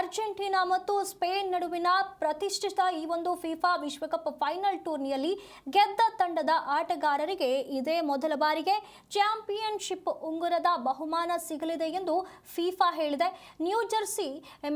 Argentina ಮತ್ತು Spain ನಡುವಿನ ಪ್ರತಿಷ್ಠಿತ ಈ ಒಂದು ಫಿಫಾ ವಿಶ್ವಕಪ್ ಫೈನಲ್ ಟೂರ್ನಿಯಲ್ಲಿ ಗೆದ್ದ ತಂಡದ ಆಟಗಾರರಿಗೆ ಇದೇ ಮೊದಲ ಬಾರಿಗೆ ಚಾಂಪಿಯನ್ಶಿಪ್ ಉಂಗುರದ ಬಹುಮಾನ ಸಿಗಲಿದೆ ಎಂದು ಫಿಫಾ ಹೇಳಿದೆ. ನ್ಯೂ ಜೆರ್ಸಿ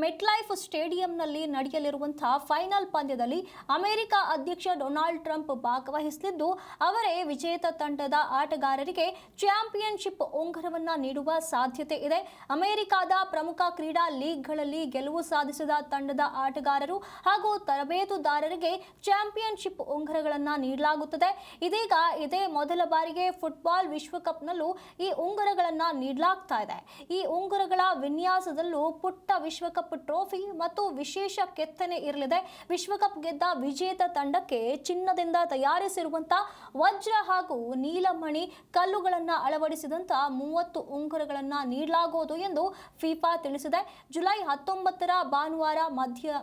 ಮೆಟ್ಲೈಫ್ ಸ್ಟೇಡಿಯಂನಲ್ಲಿ ನಡೆಯಲಿರುವಂತಹ ಫೈನಲ್ ಪಂದ್ಯದಲ್ಲಿ ಅಮೆರಿಕ ಅಧ್ಯಕ್ಷ ಡೊನಾಲ್ಡ್ ಟ್ರಂಪ್ ಭಾಗವಹಿಸಲಿದ್ದು, ಅವರೇ ವಿಜೇತ ತಂಡದ ಆಟಗಾರರಿಗೆ ಚಾಂಪಿಯನ್ಶಿಪ್ ಉಂಗುರವನ್ನ ನೀಡುವ ಸಾಧ್ಯತೆ ಇದೆ. ಅಮೆರಿಕದ ಪ್ರಮುಖ ಕ್ರೀಡಾ ಲೀಗ್ಗಳಲ್ಲಿ ಗೆಲುವು ಸಾಧಿಸಿದ ತಂಡದ ಆಟಗಾರರು ಹಾಗೂ ತರಬೇತುದಾರರಿಗೆ ಚಾಂಪಿಯನ್ಶಿಪ್ ಉಂಗುರಗಳನ್ನು ನೀಡಲಾಗುತ್ತದೆ. ಇದೀಗ ಇದೇ ಮೊದಲ ಬಾರಿಗೆ ಫುಟ್ಬಾಲ್ ವಿಶ್ವಕಪ್ನಲ್ಲೂ ಈ ಉಂಗುರಗಳನ್ನು ನೀಡಲಾಗ್ತಾ ಇದೆ. ಈ ಉಂಗುರಗಳ ವಿನ್ಯಾಸದಲ್ಲೂ ಪುಟ್ಟ ವಿಶ್ವಕಪ್ ಟ್ರೋಫಿ ಮತ್ತು ವಿಶೇಷ ಕೆತ್ತನೆ ಇರಲಿದೆ. ವಿಶ್ವಕಪ್ ಗೆದ್ದ ವಿಜೇತ ತಂಡಕ್ಕೆ ಚಿನ್ನದಿಂದ ತಯಾರಿಸಿರುವಂತಹ ವಜ್ರ ಹಾಗೂ ನೀಲಮಣಿ ಕಲ್ಲುಗಳನ್ನು ಅಳವಡಿಸಿದಂತ 30 ಉಂಗುರಗಳನ್ನು ನೀಡಲಾಗುವುದು ಎಂದು ಫಿಫಾ ತಿಳಿಸಿದೆ. ಜುಲೈ 19ರ ಭಾನುವಾರ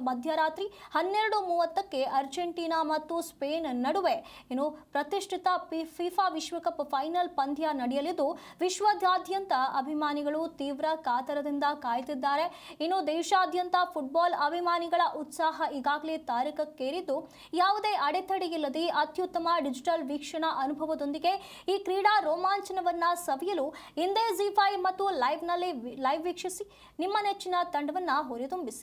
ಮಧ್ಯರಾತ್ರಿ 12:30ಕ್ಕೆ ಅರ್ಜೆಂಟೀನಾ ಮತ್ತು ಸ್ಪೇನ್ ನಡುವೆ ಪ್ರತಿಷ್ಠಿತ ಫಿಫಾ ವಿಶ್ವಕಪ್ ಫೈನಲ್ ಪಂದ್ಯ ನಡೆಯಲಿದ್ದು, ವಿಶ್ವದಾದ್ಯಂತ ಅಭಿಮಾನಿಗಳು ತೀವ್ರ ಕಾತರದಿಂದ ಕಾಯ್ತಿದ್ದಾರೆ. ದೇಶಾದ್ಯಂತ ಫುಟ್ಬಾಲ್ ಅಭಿಮಾನಿಗಳ ಉತ್ಸಾಹ ಈಗಾಗಲೇ ತಾರಕಕ್ಕೇರಿದ್ದು, ಯಾವುದೇ ಅಡೆತಡೆಯಿಲ್ಲದೆ ಅತ್ಯುತ್ತಮ ಡಿಜಿಟಲ್ ವೀಕ್ಷಣಾ ಅನುಭವದೊಂದಿಗೆ ಈ ಕ್ರೀಡಾ ರೋಮಾಂಚನವನ್ನ ಸವಿಯಲು ಹಿಂದೆ ಜಿ5 ಮತ್ತು ಲೈವ್ ವೀಕ್ಷಿಸಿ ನಿಮ್ಮ ನೆಚ್ಚಿನ ತಂಡವನ್ನ ಹುರಿದುಂಬಿಸಿ.